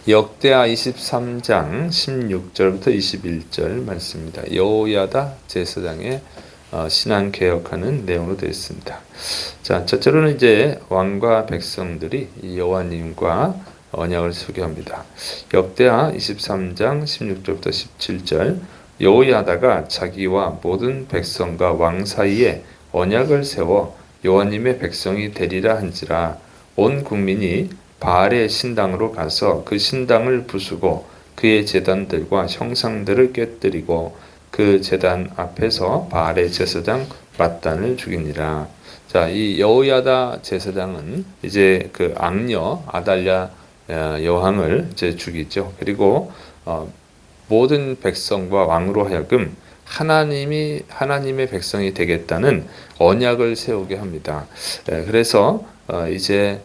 역대하 23장 16절부터 21절 말씀입니다. 여호야다 제사장의 신앙 개혁하는 내용으로 되어 있습니다. 자, 첫째로는 이제 왕과 백성들이 여호와님과 언약을 소개합니다. 역대하 23장 16절부터 17절 여호야다가 자기와 모든 백성과 왕 사이에 언약을 세워 여호와님의 백성이 되리라 한지라. 온 국민이 바알의 신당으로 가서 그 신당을 부수고 그의 제단들과 형상들을 깨뜨리고 그 제단 앞에서 바알의 제사장 맏단을 죽이니라. 자, 이 여호야다 제사장은 이제 그 악녀 아달랴 여왕을 이제 죽이죠. 그리고 모든 백성과 왕으로 하여금 하나님의 백성이 되겠다는 언약을 세우게 합니다. 그래서 이제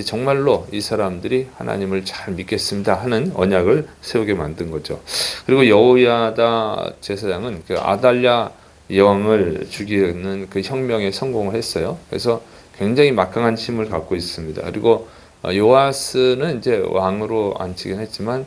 정말로 이 사람들이 하나님을 잘 믿겠습니다 하는 언약을 세우게 만든 거죠. 그리고 여호야다 제사장은 그 아달랴 여왕을 죽이는 그 혁명에 성공을 했어요. 그래서 굉장히 막강한 힘을 갖고 있습니다. 그리고 요아스는 이제 왕으로 앉히긴 했지만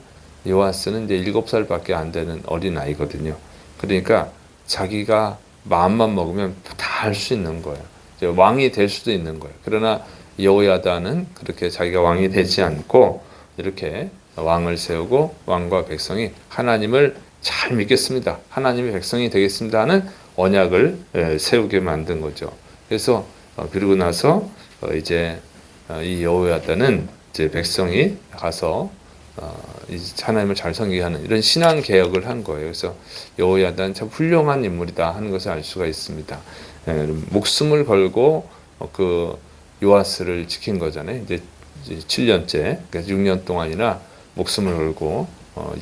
요아스는 이제 7살밖에 안 되는 어린 아이거든요. 그러니까 자기가 마음만 먹으면 다 할 수 있는 거예요. 이제 왕이 될 수도 있는 거예요. 그러나 여호야다는 그렇게 자기가 왕이 되지 않고 이렇게 왕을 세우고 왕과 백성이 하나님을 잘 믿겠습니다. 하나님의 백성이 되겠습니다 하는 언약을 세우게 만든 거죠. 그래서 그리고 나서 이제 이 여호야다는 이제 백성이 가서 하나님을 잘 섬기게 하는 이런 신앙 개혁을 한 거예요. 그래서 여호야다는 참 훌륭한 인물이다 하는 것을 알 수가 있습니다. 목숨을 걸고 그 요아스를 지킨 거잖아요. 이제 7년째, 그래서 6년 동안이나 목숨을 걸고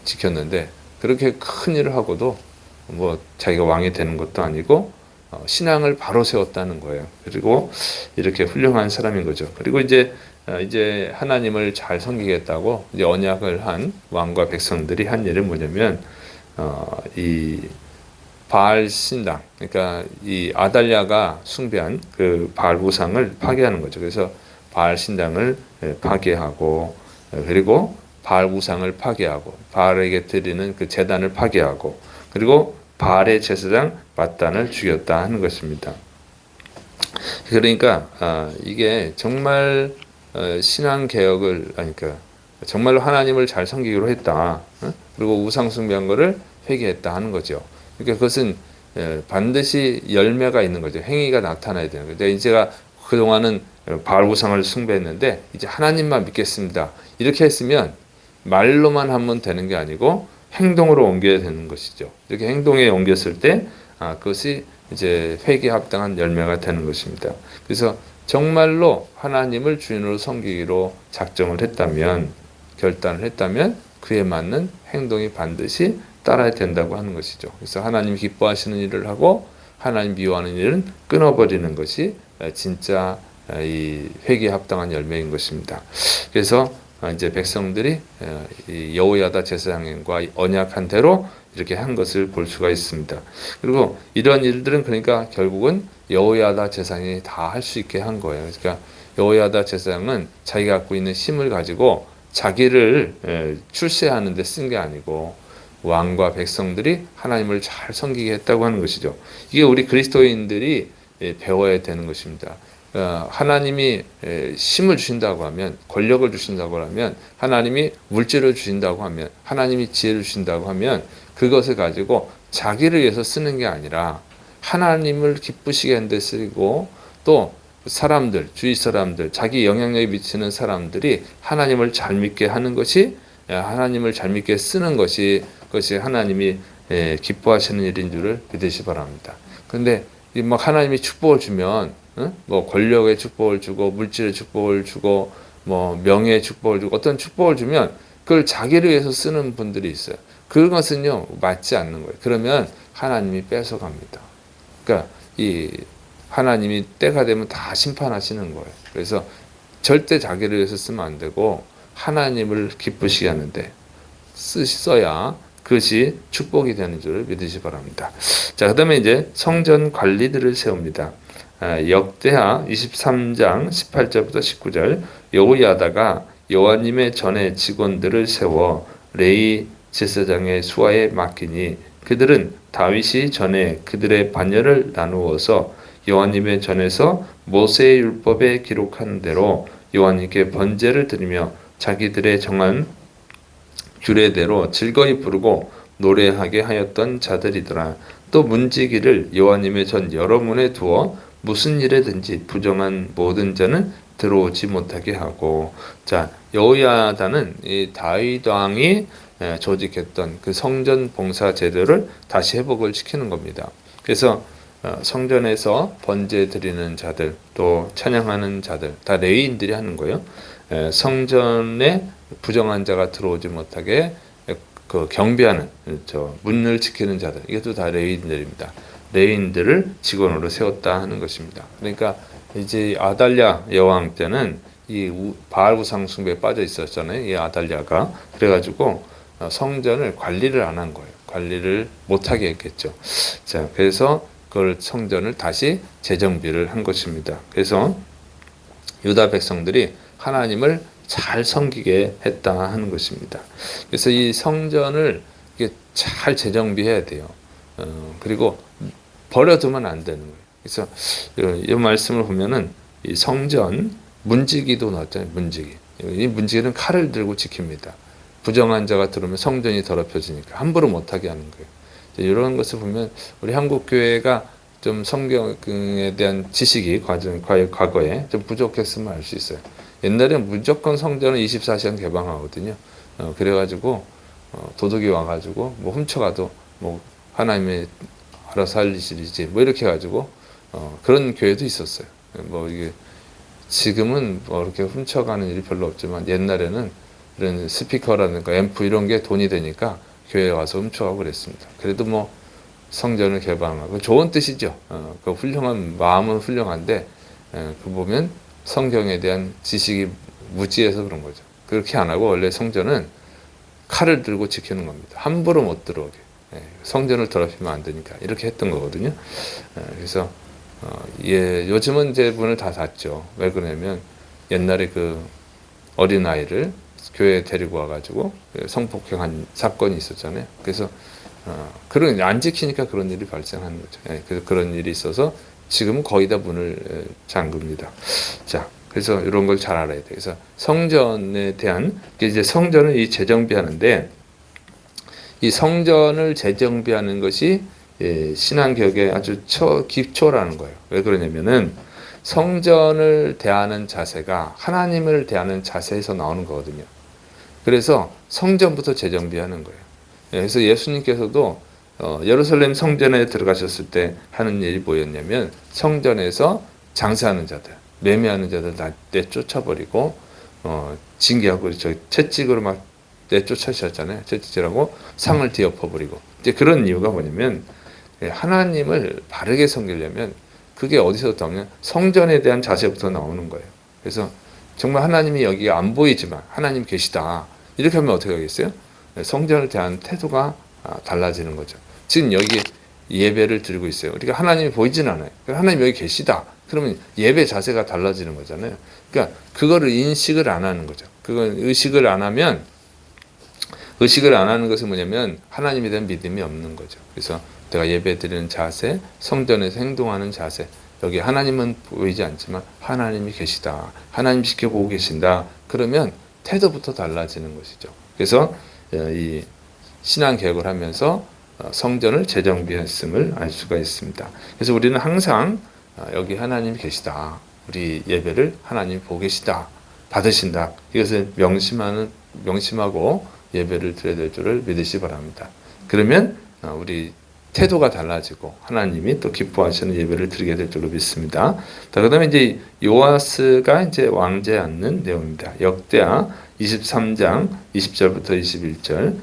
지켰는데 그렇게 큰 일을 하고도 뭐 자기가 왕이 되는 것도 아니고 신앙을 바로 세웠다는 거예요. 그리고 이렇게 훌륭한 사람인 거죠. 그리고 이제 하나님을 잘 섬기겠다고 이제 언약을 한 왕과 백성들이 한 일은 뭐냐면 이 바알 신당, 그러니까 이 아달랴가 숭배한 그 바알 우상을 파괴하는 거죠. 그래서 바알 신당을 파괴하고 그리고 바알 우상을 파괴하고 바알에게 드리는 그 제단을 파괴하고 그리고 바알의 제사장 맏단을 죽였다 하는 것입니다. 그러니까 이게 정말 신앙 개혁을 하니까 정말로 하나님을 잘 섬기기로 했다. 그리고 우상 숭배한 것을 회개했다 하는 거죠. 그러니까 그것은 반드시 열매가 있는 거죠. 행위가 나타나야 되는 거죠. 제가 그동안은 바알 우상을 숭배했는데 이제 하나님만 믿겠습니다. 이렇게 했으면 말로만 하면 되는 게 아니고 행동으로 옮겨야 되는 것이죠. 이렇게 행동에 옮겼을 때 그것이 이제 회개에 합당한 열매가 되는 것입니다. 그래서 정말로 하나님을 주인으로 섬기기로 작정을 했다면, 결단을 했다면 그에 맞는 행동이 반드시 따라야 된다고 하는 것이죠. 그래서 하나님 기뻐하시는 일을 하고 하나님 미워하는 일은 끊어버리는 것이 진짜 이 회개에 합당한 열매인 것입니다. 그래서 이제 백성들이 이 여호야다 제사장과 언약한 대로 이렇게 한 것을 볼 수가 있습니다. 그리고 이런 일들은 그러니까 결국은 여호야다 제사장이 다 할 수 있게 한 거예요. 그러니까 여호야다 제사장은 자기가 갖고 있는 힘을 가지고 자기를 출세하는 데 쓴 게 아니고 왕과 백성들이 하나님을 잘 섬기게 했다고 하는 것이죠. 이게 우리 그리스도인들이 배워야 되는 것입니다. 하나님이 힘을 주신다고 하면, 권력을 주신다고 하면, 하나님이 물질을 주신다고 하면, 하나님이 지혜를 주신다고 하면 그것을 가지고 자기를 위해서 쓰는 게 아니라 하나님을 기쁘시게 하는 데 쓰고 또 사람들, 주위 사람들, 자기 영향력이 미치는 사람들이 하나님을 잘 믿게 하는 것이, 하나님을 잘 믿게 쓰는 것이 그것이 하나님이 기뻐하시는 일인 줄을 믿으시 바랍니다. 그런데 막 하나님이 축복을 주면 뭐 권력의 축복을 주고 물질의 축복을 주고 뭐 명예의 축복을 주고 어떤 축복을 주면 그걸 자기를 위해서 쓰는 분들이 있어요. 그것은요 맞지 않는 거예요. 그러면 하나님이 뺏어갑니다. 그러니까 이 하나님이 때가 되면 다 심판하시는 거예요. 그래서 절대 자기를 위해서 쓰면 안 되고 하나님을 기쁘시게 하는데 써야 그것이 축복이 되는 줄 믿으시 바랍니다. 자, 그 다음에 이제 성전 관리들을 세웁니다. 역대하 23장 18절부터 19절 여호야다가 여호와님의 전에 직원들을 세워 레위 제사장의 수하에 맡기니 그들은 다윗이 전에 그들의 반열을 나누어서 여호와님의 전에서 모세의 율법에 기록한 대로 여호와님께 번제를 드리며 자기들의 정한 규례대로 즐거이 부르고 노래하게 하였던 자들이더라. 또 문지기를 여호와님의 전 여러 문에 두어 무슨 일에든지 부정한 모든 자는 들어오지 못하게 하고. 자, 여호야다는 이 다윗 왕이 조직했던 그 성전 봉사 제도를 다시 회복을 시키는 겁니다. 그래서 성전에서 번제 드리는 자들, 또 찬양하는 자들, 다 레위인들이 하는 거예요. 성전에 부정한 자가 들어오지 못하게 그 경비하는 문을 지키는 자들, 이것도 다 레위인들입니다. 레위인들을 직원으로 세웠다 하는 것입니다. 그러니까 이제 아달랴 여왕 때는 이 바알 우상 숭배에 빠져 있었잖아요. 이 아달랴가. 그래가지고 성전을 관리를 안 한 거예요. 관리를 못하게 했겠죠. 자, 그래서 그걸 성전을 다시 재정비를 한 것입니다. 그래서 유다 백성들이 하나님을 잘 섬기게 했다 하는 것입니다. 그래서 이 성전을 잘 재정비해야 돼요. 그리고 버려두면 안 되는 거예요. 그래서 이 말씀을 보면은 이 성전 문지기도 나왔잖아요. 문지기. 이 문지기는 칼을 들고 지킵니다. 부정한 자가 들어오면 성전이 더럽혀지니까 함부로 못하게 하는 거예요. 이런 것을 보면 우리 한국 교회가 좀 성경에 대한 지식이 과거에 좀 부족했으면 알 수 있어요. 옛날에 무조건 성전은 24시간 개방하거든요. 그래가지고 도둑이 와가지고 뭐 훔쳐가도 뭐 하나님의 알아서 살리시지 뭐 이렇게 해가지고 그런 교회도 있었어요. 뭐 이게 지금은 뭐 이렇게 훔쳐가는 일이 별로 없지만 옛날에는 이런 스피커라든가 앰프 이런 게 돈이 되니까 교회에 와서 훔쳐가고 그랬습니다. 그래도 뭐 성전을 개방하고 좋은 뜻이죠. 그 훌륭한 마음은 훌륭한데 그 보면 성경에 대한 지식이 무지해서 그런 거죠. 그렇게 안 하고 원래 성전은 칼을 들고 지키는 겁니다. 함부로 못 들어오게. 성전을 더럽히면 안 되니까 이렇게 했던 거거든요. 그래서 요즘은 이제 문을 다 닫죠. 왜 그러냐면 옛날에 그 어린아이를 교회에 데리고 와가지고 성폭행한 사건이 있었잖아요. 그래서 그런 안 지키니까 그런 일이 발생하는 거죠. 그래서 그런 일이 있어서 지금은 거의 다 문을 잠급니다. 자, 그래서 이런 걸 잘 알아야 돼요. 그래서 성전에 대한 이제 성전을 이 재정비하는데 이 성전을 재정비하는 것이 신앙개혁의 아주 기초라는 거예요. 왜 그러냐면은 성전을 대하는 자세가 하나님을 대하는 자세에서 나오는 거거든요. 그래서 성전부터 재정비하는 거예요. 그래서 예수님께서도 예루살렘 성전에 들어가셨을 때 하는 일이 뭐였냐면 성전에서 장사하는 자들, 매매하는 자들 다 내쫓아버리고 징계하고 채찍으로 막 내쫓으셨잖아요. 채찍질하고 상을 뒤엎어버리고. 이제 그런 이유가 뭐냐면 하나님을 바르게 섬기려면 그게 어디서부터 나오냐? 성전에 대한 자세부터 나오는 거예요. 그래서 정말 하나님이 여기 안 보이지만 하나님 계시다. 이렇게 하면 어떻게 하겠어요? 성전을 대한 태도가 달라지는 거죠. 지금 여기 예배를 드리고 있어요. 우리가 하나님이 보이진 않아요. 하나님 여기 계시다. 그러면 예배 자세가 달라지는 거잖아요. 그러니까 그거를 인식을 안 하는 거죠. 그건 의식을 안 하면 의식을 안 하는 것은 뭐냐면 하나님에 대한 믿음이 없는 거죠. 그래서 내가 예배 드리는 자세, 성전에서 행동하는 자세, 여기 하나님은 보이지 않지만 하나님이 계시다. 하나님 지켜보고 계신다. 그러면 태도부터 달라지는 것이죠. 그래서 이 신앙개혁을 하면서 성전을 재정비했음을 알 수가 있습니다. 그래서 우리는 항상 여기 하나님이 계시다. 우리 예배를 하나님이 보고 계시다. 받으신다. 이것을 명심하고 예배를 드려야 될 줄을 믿으시 바랍니다. 그러면 우리 태도가 달라지고 하나님이 또 기뻐하시는 예배를 드리게 될 줄로 믿습니다. 자, 그다음에 이제 요아스가 이제 왕제에 앉는 내용입니다. 역대하 23장 20절부터 21절.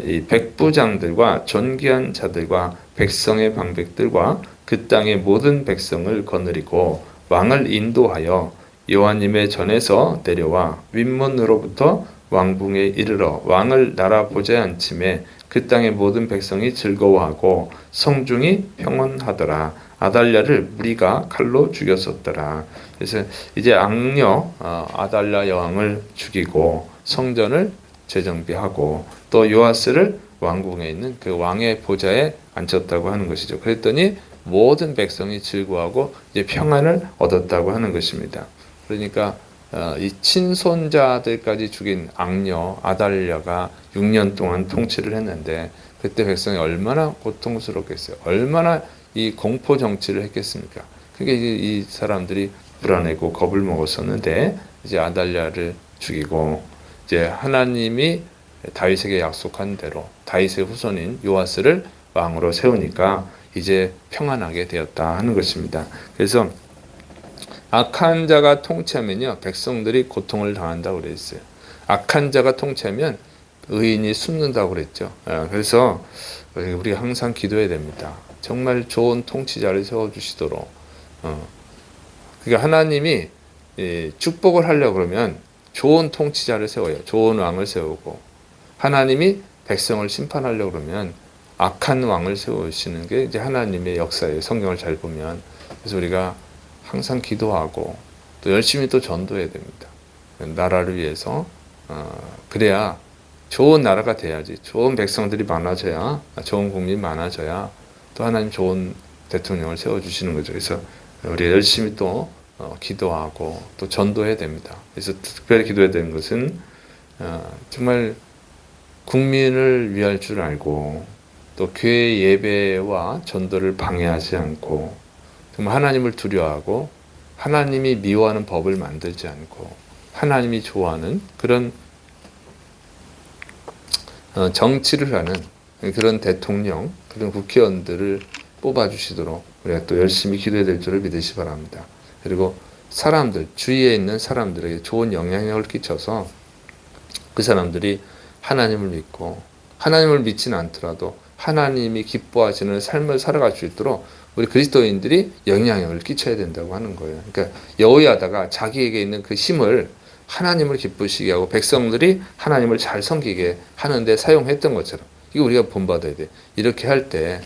이 백부장들과 존귀한 자들과 백성의 방백들과 그 땅의 모든 백성을 거느리고 왕을 인도하여 여호와님의 전에서 내려와 윗문으로부터 왕궁에 이르러 왕을 날아보지 않침에 그 땅의 모든 백성이 즐거워하고 성중이 평온하더라. 아달랴를 무리가 칼로 죽였었더라. 그래서 이제 악녀 아달랴 여왕을 죽이고 성전을 재정비하고 또 요아스를 왕궁에 있는 그 왕의 보좌에 앉혔다고 하는 것이죠. 그랬더니 모든 백성이 즐거워하고 이제 평안을 얻었다고 하는 것입니다. 그러니까 이 친손자들까지 죽인 악녀 아달랴가 6년 동안 통치를 했는데 그때 백성이 얼마나 고통스럽겠어요. 얼마나 이 공포 정치를 했겠습니까? 그게 이 사람들이 불안해고 겁을 먹었었는데 이제 아달랴를 죽이고 이제 하나님이 다윗에게 약속한 대로 다윗의 후손인 요아스를 왕으로 세우니까 이제 평안하게 되었다 하는 것입니다. 그래서 악한 자가 통치하면요 백성들이 고통을 당한다고 그랬어요. 악한 자가 통치하면 의인이 숨는다고 그랬죠. 그래서 우리가 항상 기도해야 됩니다. 정말 좋은 통치자를 세워주시도록. 그러니까 하나님이 축복을 하려고 그러면 좋은 통치자를 세워요. 좋은 왕을 세우고 하나님이 백성을 심판하려고 그러면 악한 왕을 세우시는 게 이제 하나님의 역사예요. 성경을 잘 보면. 그래서 우리가 항상 기도하고 또 열심히 또 전도해야 됩니다. 나라를 위해서. 그래야 좋은 나라가 돼야지. 좋은 백성들이 많아져야, 좋은 국민이 많아져야 또 하나님 좋은 대통령을 세워주시는 거죠. 그래서 우리가 열심히 또 기도하고 또 전도해야 됩니다. 그래서 특별히 기도해야 되는 것은 정말 국민을 위할 줄 알고 또 교회 예배와 전도를 방해하지 않고 정말 하나님을 두려워하고 하나님이 미워하는 법을 만들지 않고 하나님이 좋아하는 그런 정치를 하는 그런 대통령, 그런 국회의원들을 뽑아주시도록 우리가 또 열심히 기도해야 될 줄을 믿으시 바랍니다. 그리고 사람들, 주위에 있는 사람들에게 좋은 영향력을 끼쳐서 그 사람들이 하나님을 믿고 하나님을 믿지는 않더라도 하나님이 기뻐하시는 삶을 살아갈 수 있도록 우리 그리스도인들이 영향력을 끼쳐야 된다고 하는 거예요. 그러니까 여호야다가 자기에게 있는 그 힘을 하나님을 기쁘시게 하고 백성들이 하나님을 잘 섬기게 하는데 사용했던 것처럼 이거 우리가 본받아야 돼. 이렇게 할 때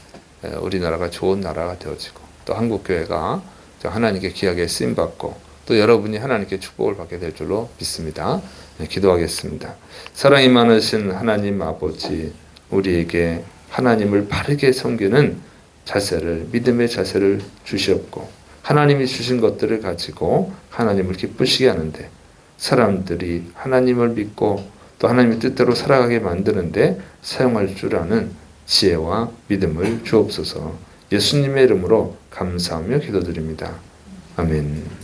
우리나라가 좋은 나라가 되어지고 또 한국교회가 하나님께 귀하게 쓰임받고 또 여러분이 하나님께 축복을 받게 될 줄로 믿습니다. 기도하겠습니다. 사랑이 많으신 하나님 아버지, 우리에게 하나님을 바르게 섬기는 자세를, 믿음의 자세를 주시옵고 하나님이 주신 것들을 가지고 하나님을 기쁘시게 하는데 사람들이 하나님을 믿고 또 하나님의 뜻대로 살아가게 만드는데 사용할 줄 아는 지혜와 믿음을 주옵소서. 예수님의 이름으로 감사하며 기도드립니다. 아멘.